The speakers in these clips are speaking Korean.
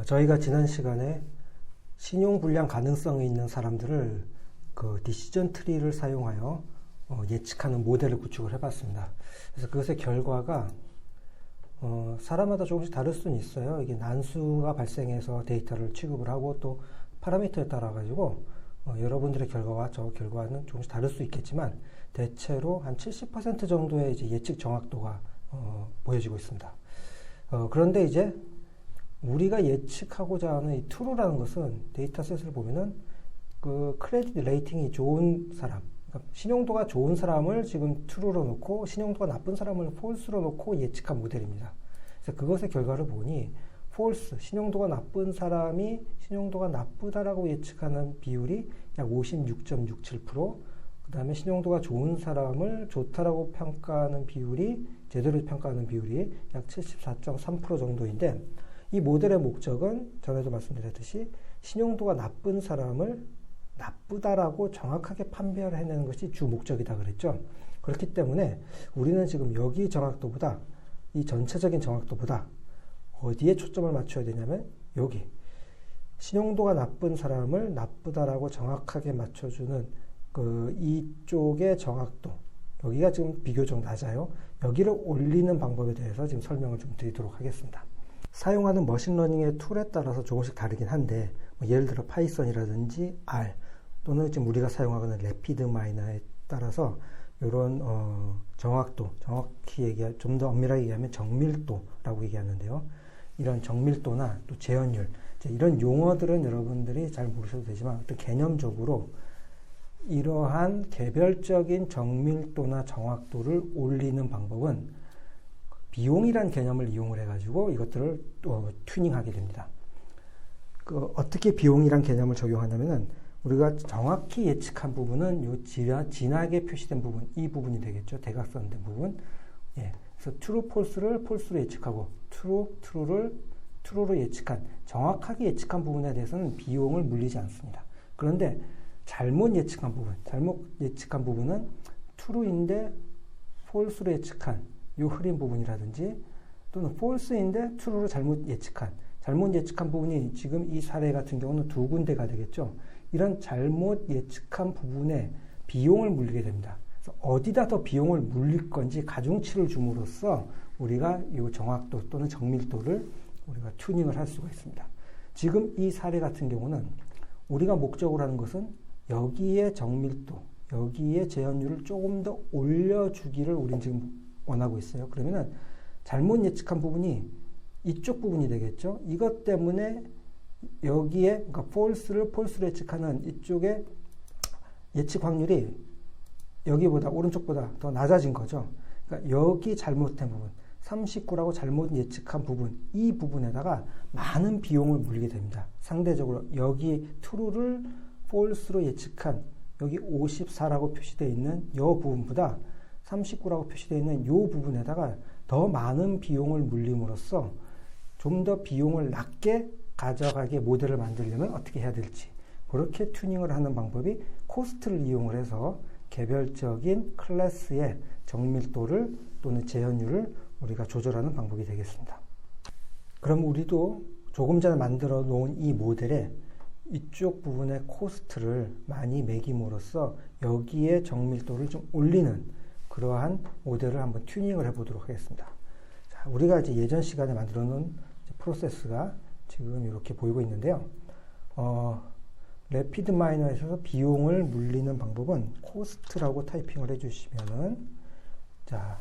저희가 지난 시간에 신용불량 가능성이 있는 사람들을 그 디시전 트리를 사용하여 예측하는 모델을 구축을 해봤습니다. 그래서 그것의 결과가 사람마다 조금씩 다를 수는 있어요. 이게 난수가 발생해서 데이터를 취급을 하고 또 파라미터에 따라 가지고 여러분들의 결과와 저 결과는 조금씩 다를 수 있겠지만 대체로 한 70% 정도의 이제 예측 정확도가 보여지고 있습니다. 그런데 이제 우리가 예측하고자 하는 이 true라는 것은 데이터셋을 보면은 그 크레딧 레이팅이 좋은 사람, 그러니까 신용도가 좋은 사람을 지금 true로 놓고 신용도가 나쁜 사람을 false로 놓고 예측한 모델입니다. 그래서 그것의 결과를 보니 false, 신용도가 나쁜 사람이 신용도가 나쁘다라고 예측하는 비율이 약 56.67%, 그 다음에 신용도가 좋은 사람을 좋다라고 평가하는 비율이, 제대로 평가하는 비율이 약 74.3% 정도인데, 이 모델의 목적은 전에도 말씀드렸듯이 신용도가 나쁜 사람을 나쁘다라고 정확하게 판별을 해내는 것이 주 목적이다 그랬죠. 그렇기 때문에 우리는 지금 여기 정확도보다, 이 전체적인 정확도보다 어디에 초점을 맞춰야 되냐면 여기 신용도가 나쁜 사람을 나쁘다라고 정확하게 맞춰주는 그 이쪽의 정확도, 여기가 지금 비교적 낮아요. 여기를 올리는 방법에 대해서 지금 설명을 좀 드리도록 하겠습니다. 사용하는 머신러닝의 툴에 따라서 조금씩 다르긴 한데, 예를 들어 파이썬이라든지 R 또는 지금 우리가 사용하는 래피드마이너에 따라서 이런 정확도, 정확히 얘기할, 좀 더 엄밀하게 얘기하면 정밀도라고 얘기하는데요. 이런 정밀도나 또 재현율, 이런 용어들은 여러분들이 잘 모르셔도 되지만 어떤 개념적으로 이러한 개별적인 정밀도나 정확도를 올리는 방법은 비용이란 개념을 이용을 해가지고 이것들을 튜닝하게 됩니다. 어떻게 비용이란 개념을 적용하냐면은 우리가 정확히 예측한 부분은 요 진하게 표시된 부분, 이 부분이 되겠죠. 대각선된 부분. 예. 그래서 true, false를 false로 예측하고 true로 예측한, 정확하게 예측한 부분에 대해서는 비용을 물리지 않습니다. 그런데 잘못 예측한 부분은 true인데 false로 예측한 요 흐린 부분이라든지, 또는 false인데 true로 잘못 예측한 부분이 지금 이 사례 같은 경우는 두 군데가 되겠죠. 이런 잘못 예측한 부분에 비용을 물리게 됩니다. 그래서 어디다 더 비용을 물릴 건지 가중치를 줌으로써 우리가 이 정확도 또는 정밀도를 우리가 튜닝을 할 수가 있습니다. 지금 이 사례 같은 경우는 우리가 목적으로 하는 것은 여기에 정밀도, 여기에 재현율을 조금 더 올려주기를 우리는 지금 원하고 있어요. 그러면은 잘못 예측한 부분이 이쪽 부분이 되겠죠. 이것 때문에 여기에, 그러니까 false로 예측하는 이쪽의 예측 확률이 여기보다, 오른쪽보다 더 낮아진 거죠. 그러니까 여기 잘못된 부분, 39라고 잘못 예측한 부분, 이 부분에다가 많은 비용을 물리게 됩니다. 상대적으로 여기 true를 false로 예측한 여기 54라고 표시되어 있는 이 부분보다 39라고 표시되어 있는 이 부분에다가 더 많은 비용을 물림으로써 좀 더 비용을 낮게 가져가게 모델을 만들려면 어떻게 해야 될지, 그렇게 튜닝을 하는 방법이 코스트를 이용을 해서 개별적인 클래스의 정밀도를 또는 재현율을 우리가 조절하는 방법이 되겠습니다. 그럼 우리도 조금 전에 만들어 놓은 이 모델에 이쪽 부분의 코스트를 많이 매김으로써 여기에 정밀도를 좀 올리는 그러한 모델을 한번 튜닝을 해보도록 하겠습니다. 자, 우리가 이제 예전 시간에 만들어 놓은 프로세스가 지금 이렇게 보이고 있는데요. 래피드마이너에서 비용을 물리는 방법은 코스트라고 타이핑을 해주시면은, 자,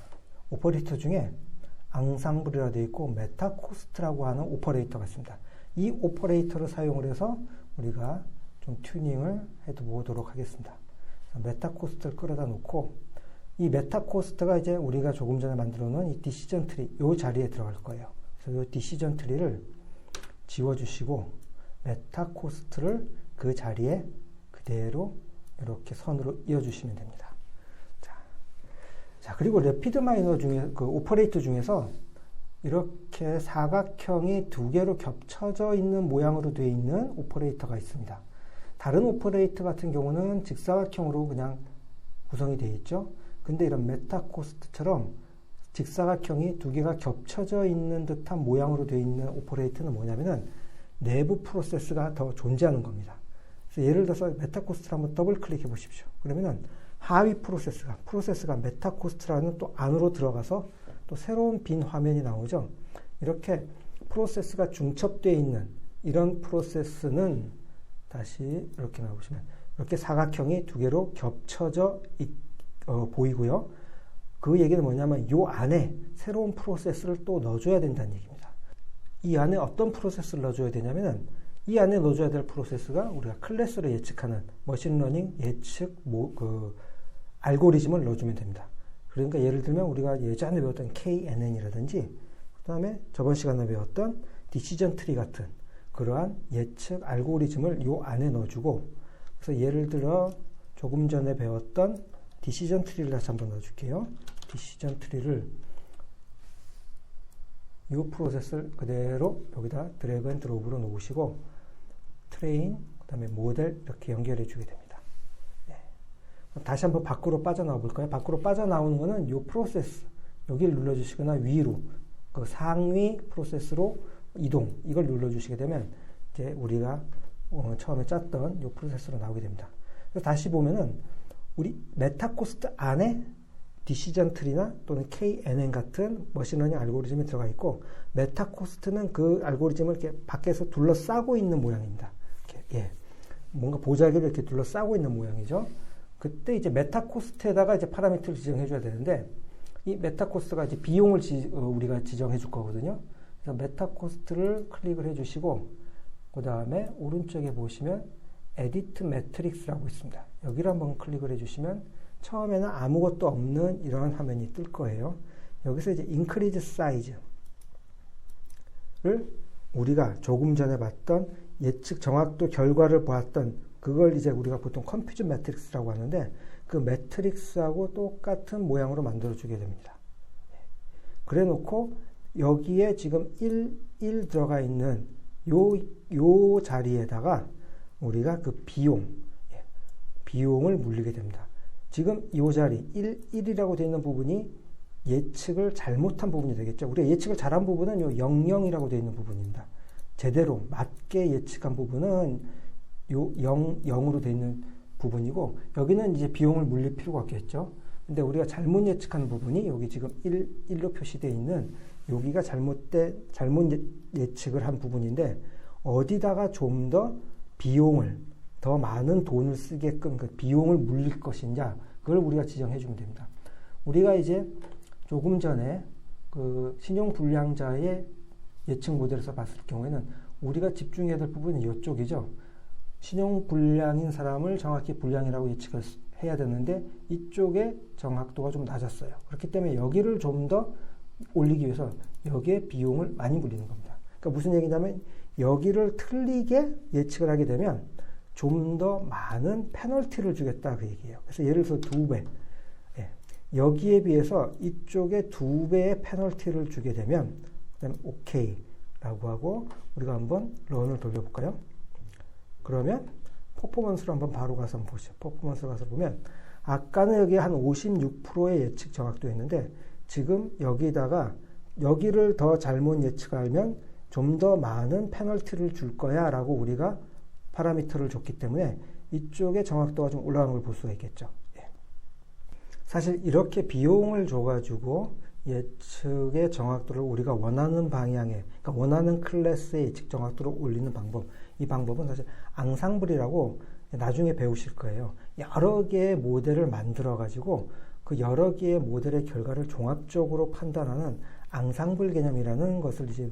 오퍼레이터 중에 앙상블이라 되어 있고 메타코스트라고 하는 오퍼레이터가 있습니다. 이 오퍼레이터를 사용을 해서 우리가 좀 튜닝을 해보도록 하겠습니다. 메타코스트를 끌어다 놓고, 이 메타코스트가 이제 우리가 조금 전에 만들어 놓은 이 디시전 트리, 요 자리에 들어갈 거예요. 그래서 이 디시전 트리를 지워주시고, 메타코스트를 그 자리에 그대로 이렇게 선으로 이어주시면 됩니다. 자, 그리고 래피드마이너 중에, 그 오퍼레이터 중에서 이렇게 사각형이 두 개로 겹쳐져 있는 모양으로 되어 있는 오퍼레이터가 있습니다. 다른 오퍼레이터 같은 경우는 직사각형으로 그냥 구성이 되어 있죠. 근데 이런 메타코스트처럼 직사각형이 두 개가 겹쳐져 있는 듯한 모양으로 되어 있는 오퍼레이터는 뭐냐면은 내부 프로세스가 더 존재하는 겁니다. 그래서 예를 들어서 메타코스트를 한번 더블 클릭해 보십시오. 그러면은 하위 프로세스가 메타코스트라는 또 안으로 들어가서 또 새로운 빈 화면이 나오죠. 이렇게 프로세스가 중첩되어 있는 이런 프로세스는 다시 이렇게 나오시면 이렇게 사각형이 두 개로 겹쳐져 보이고요. 그 얘기는 뭐냐면 이 안에 새로운 프로세스를 또 넣어줘야 된다는 얘기입니다. 이 안에 어떤 프로세스를 넣어줘야 되냐면은 이 안에 넣어줘야 될 프로세스가 우리가 클래스를 예측하는 머신러닝 예측 알고리즘을 넣어주면 됩니다. 그러니까 예를 들면 우리가 예전에 배웠던 KNN이라든지 그 다음에 저번 시간에 배웠던 디시전 트리 같은 그러한 예측 알고리즘을 이 안에 넣어주고 그래서 예를 들어 조금 전에 배웠던 디시전 트리를 다시 한번 넣어줄게요. 디시전 트리를 이 프로세스를 그대로 여기다 드래그 앤 드롭으로 놓으시고 트레인, 그 다음에 모델 이렇게 연결해 주게 됩니다. 네. 다시 한번 밖으로 빠져나와 볼까요? 밖으로 빠져나오는 거는 이 프로세스 여기를 눌러주시거나 위로 그 상위 프로세스로 이동 이걸 눌러주시게 되면 이제 우리가 처음에 짰던 이 프로세스로 나오게 됩니다. 그래서 다시 보면은 우리 메타코스트 안에 디시전 트리나 또는 KNN 같은 머신러닝 알고리즘이 들어가 있고 메타코스트는 그 알고리즘을 이렇게 밖에서 둘러싸고 있는 모양입니다. 이렇게, 예. 뭔가 보자기를 이렇게 둘러싸고 있는 모양이죠. 그때 이제 메타코스트에다가 이제 파라미터를 지정해 줘야 되는데 이 메타코스트가 이제 비용을 우리가 지정해 줄 거거든요. 그래서 메타코스트를 클릭을 해 주시고 그 다음에 오른쪽에 보시면 에디트 매트릭스라고 있습니다. 여기를 한번 클릭을 해 주시면 처음에는 아무것도 없는 이런 화면이 뜰 거예요. 여기서 이제 increase size를 우리가 조금 전에 봤던 예측 정확도 결과를 보았던 그걸 이제 우리가 보통 컴퓨전 매트릭스라고 하는데 그 매트릭스하고 똑같은 모양으로 만들어 주게 됩니다. 그래 놓고 여기에 지금 1 들어가 있는 요 자리에다가 우리가 그 비용을 물리게 됩니다. 지금 이 자리 1이라고 되어 있는 부분이 예측을 잘못한 부분이 되겠죠. 우리가 예측을 잘한 부분은 요 00이라고 되어 있는 부분입니다. 제대로 맞게 예측한 부분은 요 0으로 되어 있는 부분이고 여기는 이제 비용을 물릴 필요가 없겠죠. 근데 우리가 잘못 예측한 부분이 여기 지금 1로 표시되어 있는 여기가 잘못 예측을 한 부분인데 어디다가 좀 더 비용을 더 많은 돈을 쓰게끔 그 비용을 물릴 것이냐 그걸 우리가 지정해 주면 됩니다. 우리가 이제 조금 전에 그 신용불량자의 예측 모델에서 봤을 경우에는 우리가 집중해야 될 부분이 이쪽이죠. 신용불량인 사람을 정확히 불량이라고 예측을 해야 되는데 이쪽에 정확도가 좀 낮았어요. 그렇기 때문에 여기를 좀 더 올리기 위해서 여기에 비용을 많이 물리는 겁니다. 그러니까 무슨 얘기냐면 여기를 틀리게 예측을 하게 되면 좀 더 많은 페널티를 주겠다 그 얘기예요. 그래서 예를 들어서 2배. 예. 여기에 비해서 이쪽에 2배의 페널티를 주게 되면 그다음에 OK라고 하고 우리가 한번 런을 돌려볼까요? 그러면 퍼포먼스를 한번 바로 가서 한번 보시죠. 퍼포먼스를 가서 보면 아까는 여기 한 56%의 예측 정확도였는데 지금 여기다가 여기를 더 잘못 예측하면 좀 더 많은 페널티를 줄 거야 라고 우리가 파라미터를 줬기 때문에 이쪽에 정확도가 좀 올라가는 걸 볼 수가 있겠죠. 예. 사실 이렇게 비용을 줘가지고 예측의 정확도를 우리가 원하는 방향에, 그러니까 원하는 클래스의 예측 정확도를 올리는 방법, 이 방법은 사실 앙상블이라고 나중에 배우실 거예요. 여러 개의 모델을 만들어가지고 그 여러 개의 모델의 결과를 종합적으로 판단하는 앙상블 개념이라는 것을 이제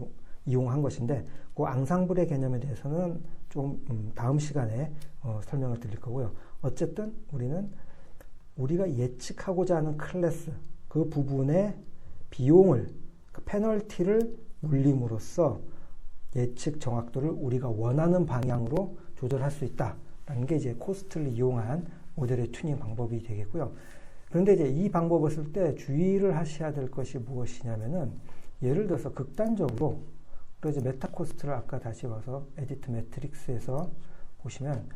이용한 것인데 그 앙상블의 개념에 대해서는 좀 다음 시간에 설명을 드릴 거고요. 어쨌든 우리는 우리가 예측하고자 하는 클래스 그 부분의 비용을 그 페널티를 물림으로써 예측 정확도를 우리가 원하는 방향으로 조절할 수 있다라는 게 이제 코스트를 이용한 모델의 튜닝 방법이 되겠고요. 그런데 이제 이 방법을 쓸 때 주의를 하셔야 될 것이 무엇이냐면은 예를 들어서 극단적으로 그래서 메타코스트를 아까 다시 와서 에디트 매트릭스에서 보시면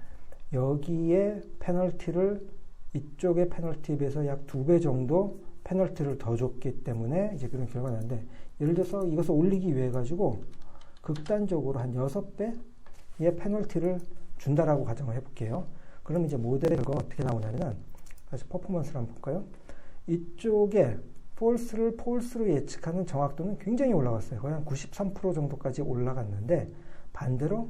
여기에 페널티를 이쪽의 페널티에 비해서 약 2배 정도 페널티를 더 줬기 때문에 이제 그런 결과가 나는데 예를 들어서 이것을 올리기 위해 가지고 극단적으로 한 6배의 페널티를 준다라고 가정을 해볼게요. 그럼 이제 모델의 결과가 어떻게 나오냐면은, 다시 퍼포먼스를 한번 볼까요? 이쪽에 폴스로 예측하는 정확도는 굉장히 올라갔어요. 거의 한 93% 정도까지 올라갔는데, 반대로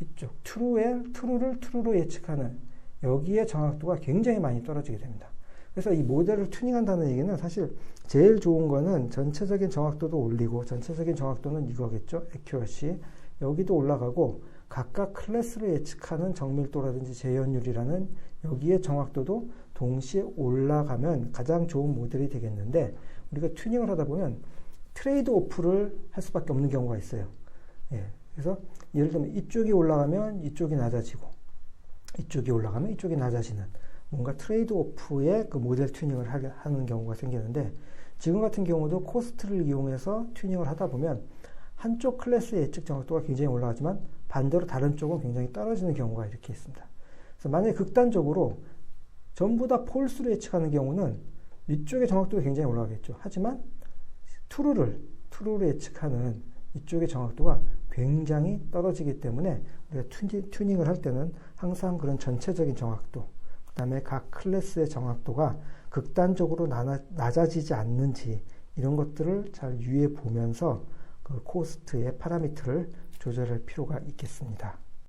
이쪽 트루로 예측하는 여기에 정확도가 굉장히 많이 떨어지게 됩니다. 그래서 이 모델을 튜닝한다는 얘기는 사실 제일 좋은 거는 전체적인 정확도도 올리고, 전체적인 정확도는 이거겠죠. 액큐러시. 여기도 올라가고, 각각 클래스로 예측하는 정밀도라든지 재현율이라는 여기에 정확도도 동시에 올라가면 가장 좋은 모델이 되겠는데, 우리가 튜닝을 하다 보면 트레이드 오프를 할 수밖에 없는 경우가 있어요. 예, 그래서 예를 들면 이쪽이 올라가면 이쪽이 낮아지고, 이쪽이 올라가면 이쪽이 낮아지는 뭔가 트레이드 오프의 그 모델 튜닝을 하는 경우가 생기는데, 지금 같은 경우도 코스트를 이용해서 튜닝을 하다 보면 한쪽 클래스의 예측 정확도가 굉장히 올라가지만 반대로 다른 쪽은 굉장히 떨어지는 경우가 이렇게 있습니다. 그래서 만약에 극단적으로 전부 다 폴스로 예측하는 경우는 이쪽의 정확도가 굉장히 올라가겠죠. 하지만 트루로 예측하는 이쪽의 정확도가 굉장히 떨어지기 때문에 우리가 튜닝을 할 때는 항상 그런 전체적인 정확도, 그 다음에 각 클래스의 정확도가 극단적으로 낮아지지 않는지 이런 것들을 잘 유의해 보면서 그 코스트의 파라미터를 조절할 필요가 있겠습니다.